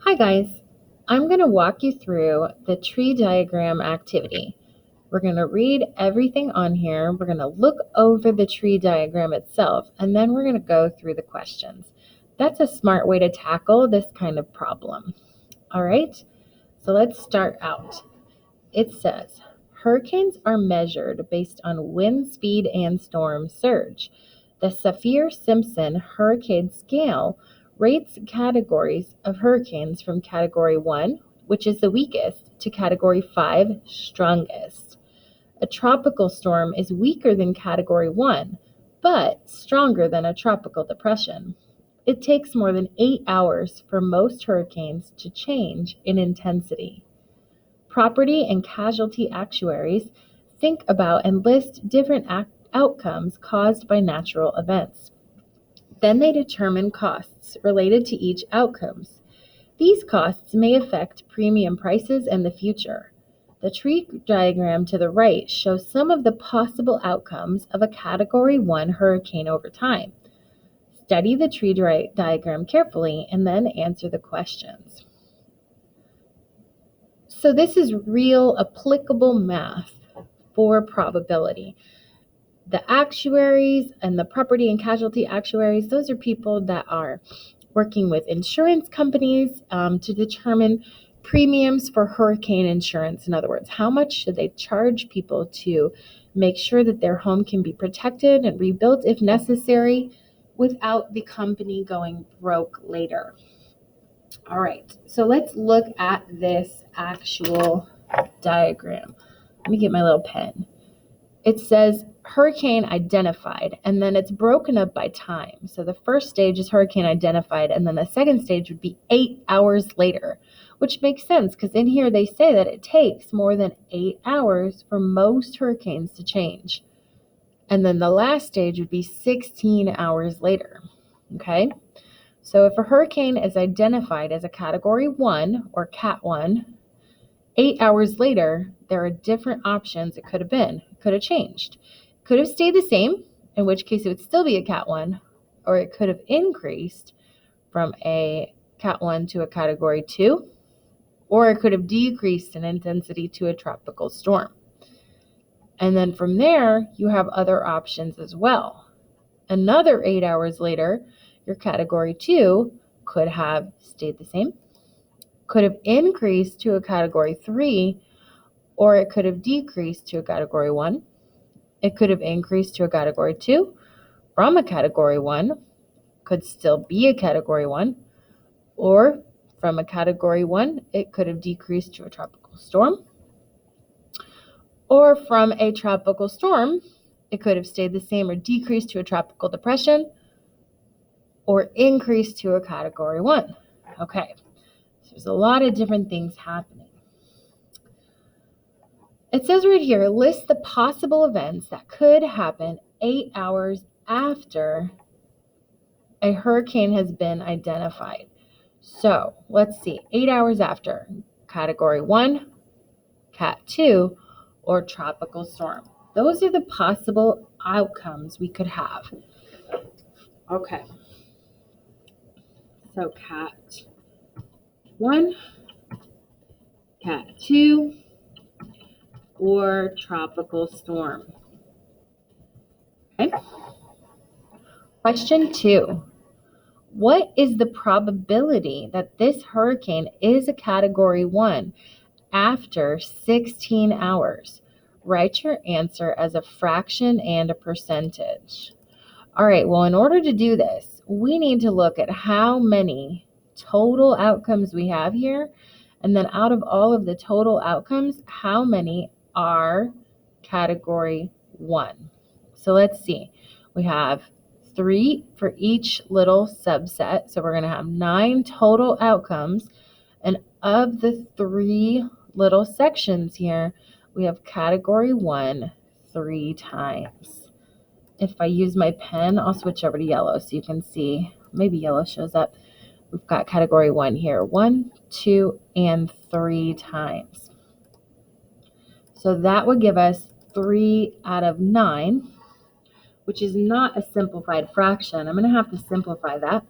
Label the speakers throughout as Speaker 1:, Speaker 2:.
Speaker 1: Hi guys, I'm going to walk you through the tree diagram activity. We're going to read everything on here, we're going to look over the tree diagram itself, and then we're going to go through the questions. That's a smart way to tackle this kind of problem. All right, so let's start out. It says, hurricanes are measured based on wind speed and storm surge. The Saffir-Simpson hurricane scale rates categories of hurricanes from Category 1, which is the weakest, to Category 5, strongest. A tropical storm is weaker than Category 1, but stronger than a tropical depression. It takes more than 8 hours for most hurricanes to change in intensity. Property and casualty actuaries think about and list different outcomes caused by natural events. Then they determine costs related to each outcomes. These costs may affect premium prices in the future. The tree diagram to the right shows some of the possible outcomes of a Category 1 hurricane over time. Study the tree diagram carefully and then answer the questions. So this is real applicable math for probability. The actuaries and the property and casualty actuaries, those are people that are working with insurance companies to determine premiums for hurricane insurance. In other words, how much should they charge people to make sure that their home can be protected and rebuilt if necessary without the company going broke later. All right, so let's look at this actual diagram. Let me get my little pen. It says hurricane identified, and then it's broken up by time. So the first stage is hurricane identified, and then the second stage would be 8 hours later, which makes sense because in here they say that it takes more than 8 hours for most hurricanes to change. And then the last stage would be 16 hours later. Okay? So if a hurricane is identified as a Category 1 or Cat 1, 8 hours later, there are different options it could have been. It could have changed. It could have stayed the same, in which case it would still be a Cat 1, or it could have increased from a Cat 1 to a Category 2, or it could have decreased in intensity to a tropical storm. And then from there, you have other options as well. Another 8 hours later, your Category 2 could have stayed the same, could have increased to a Category 3, or it could have decreased to a Category 1. It could have increased to a Category 2 from a Category 1, could still be a Category 1, or from a Category 1, it could have decreased to a tropical storm, or from a tropical storm, it could have stayed the same or decreased to a tropical depression, or increased to a Category 1. Okay, so there's a lot of different things happening. It says right here, list the possible events that could happen 8 hours after a hurricane has been identified. So let's see, 8 hours after, Category 1, Cat 2, or tropical storm. Those are the possible outcomes we could have. Okay. So Cat 1, Cat 2, or tropical storm. Okay. Question 2. What is the probability that this hurricane is a Category 1 after 16 hours? Write your answer as a fraction and a percentage. All right, well, in order to do this, we need to look at how many total outcomes we have here. And then out of all of the total outcomes, how many are Category 1? So let's see. We have 3 for each little subset. So we're going to have 9 total outcomes. And of the 3 little sections here, we have Category 1 3 times. If I use my pen, I'll switch over to yellow so you can see. Maybe yellow shows up. We've got Category 1 here. 1, 2, and 3 times. So that would give us 3 out of 9, which is not a simplified fraction. I'm going to have to simplify that.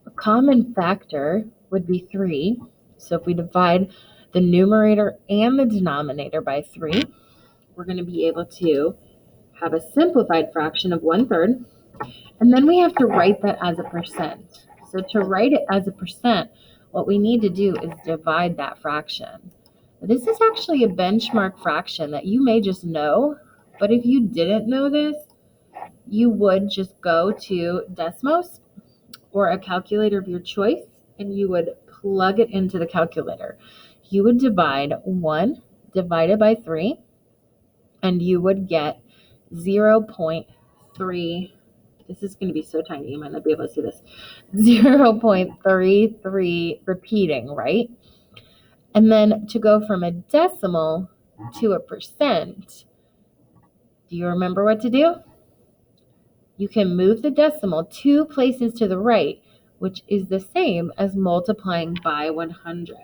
Speaker 1: A common factor would be 3. So if we divide the numerator and the denominator by 3, we're going to be able to have a simplified fraction of 1/3. And then we have to write that as a percent. So to write it as a percent, what we need to do is divide that fraction. This is actually a benchmark fraction that you may just know, but if you didn't know this, you would just go to Desmos or a calculator of your choice, and you would plug it into the calculator. You would divide 1 divided by 3, and you would get 0.3. This is going to be so tiny, you might not be able to see this. 0.33 repeating, right? And then to go from a decimal to a percent, do you remember what to do? You can move the decimal 2 places to the right, which is the same as multiplying by 100.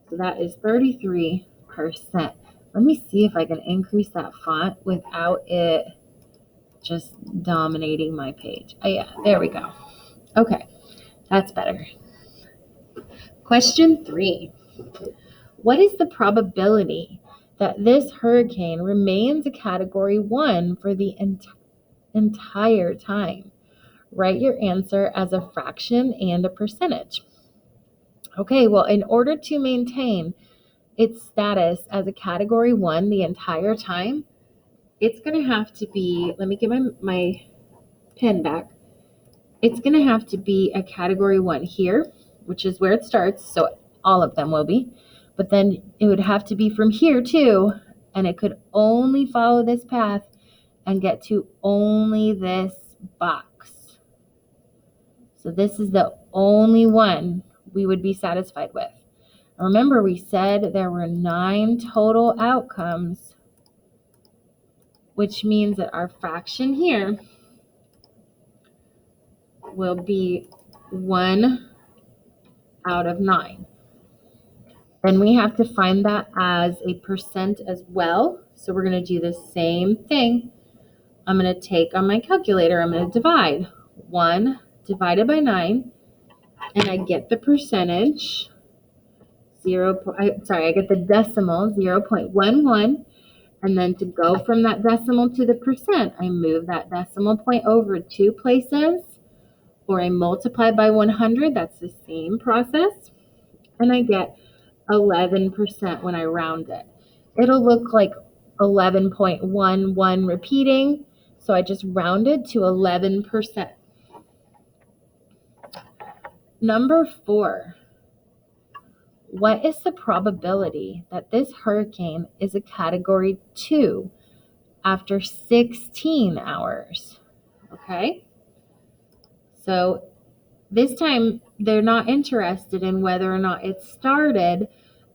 Speaker 1: So that is 33%. Let me see if I can increase that font without it just dominating my page. Oh yeah, there we go. Okay, that's better. Question 3. What is the probability that this hurricane remains a Category 1 for the entire time? Write your answer as a fraction and a percentage. Okay, well, in order to maintain its status as a Category 1 the entire time, it's going to have to be, let me get my pen back. It's going to have to be a Category 1 here, which is where it starts, so all of them will be. But then it would have to be from here too, and it could only follow this path and get to only this box. So this is the only one we would be satisfied with. Remember, we said there were 9 total outcomes, which means that our fraction here will be 1 out of 9. And we have to find that as a percent as well. So we're going to do the same thing. I'm going to take on my calculator, I'm going to divide 1 divided by 9, and I get the percentage, I get the decimal, 0.11. And then to go from that decimal to the percent, I move that decimal point over 2 places, or I multiply by 100. That's the same process. And I get 11% when I round it. It'll look like 11.11 repeating, so I just rounded to 11%. Number 4. What is the probability that this hurricane is a Category 2 after 16 hours? Okay, so this time they're not interested in whether or not it started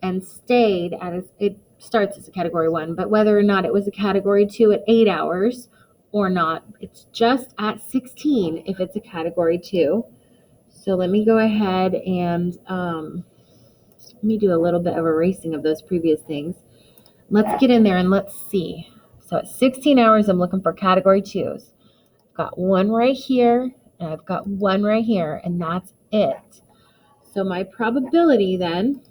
Speaker 1: and stayed it starts as a Category 1, but whether or not it was a Category 2 at 8 hours or not. It's just at 16 if it's a Category 2. So let me go ahead and let me do a little bit of erasing of those previous things. Let's get in there and let's see. So at 16 hours, I'm looking for Category 2s. I've got one right here, and I've got one right here, and that's it. So my probability then,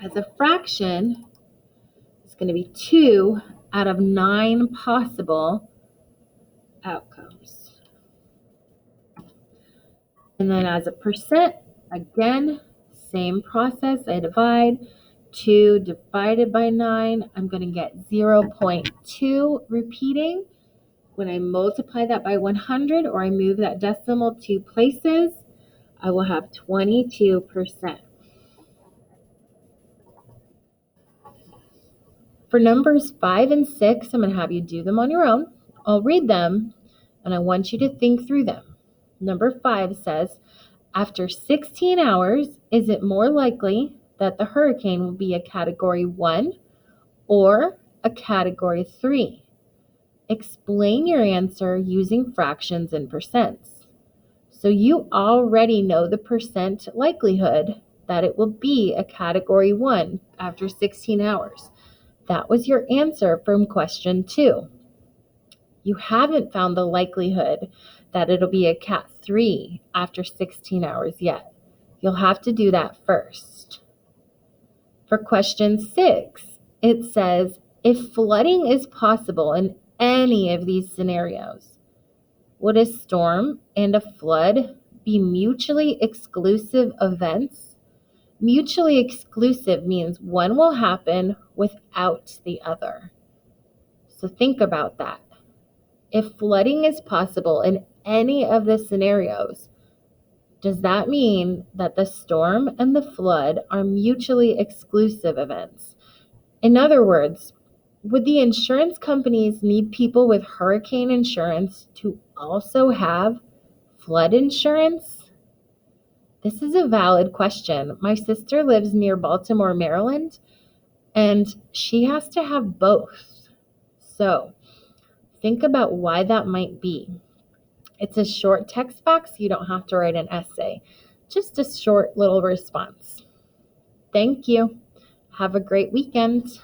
Speaker 1: as a fraction, is going to be 2 out of 9 possible outcomes. And then as a percent, again, same process. I divide 2 divided by 9. I'm going to get 0.2 repeating. When I multiply that by 100, or I move that decimal 2 places, I will have 22%. For numbers 5 and 6, I'm going to have you do them on your own. I'll read them, and I want you to think through them. Number 5 says, after 16 hours, is it more likely that the hurricane will be a Category 1 or a Category 3? Explain your answer using fractions and percents. So you already know the percent likelihood that it will be a Category 1 after 16 hours. That was your answer from question 2. You haven't found the likelihood that it'll be a Cat 3 after 16 hours yet. You'll have to do that first. For question 6, it says, if flooding is possible in any of these scenarios, would a storm and a flood be mutually exclusive events? Mutually exclusive means one will happen without the other. So think about that. If flooding is possible in any of the scenarios, does that mean that the storm and the flood are mutually exclusive events? In other words, would the insurance companies need people with hurricane insurance to also have flood insurance? This is a valid question. My sister lives near Baltimore, Maryland, and she has to have both. So think about why that might be. It's a short text box. You don't have to write an essay, just a short little response. Thank you. Have a great weekend.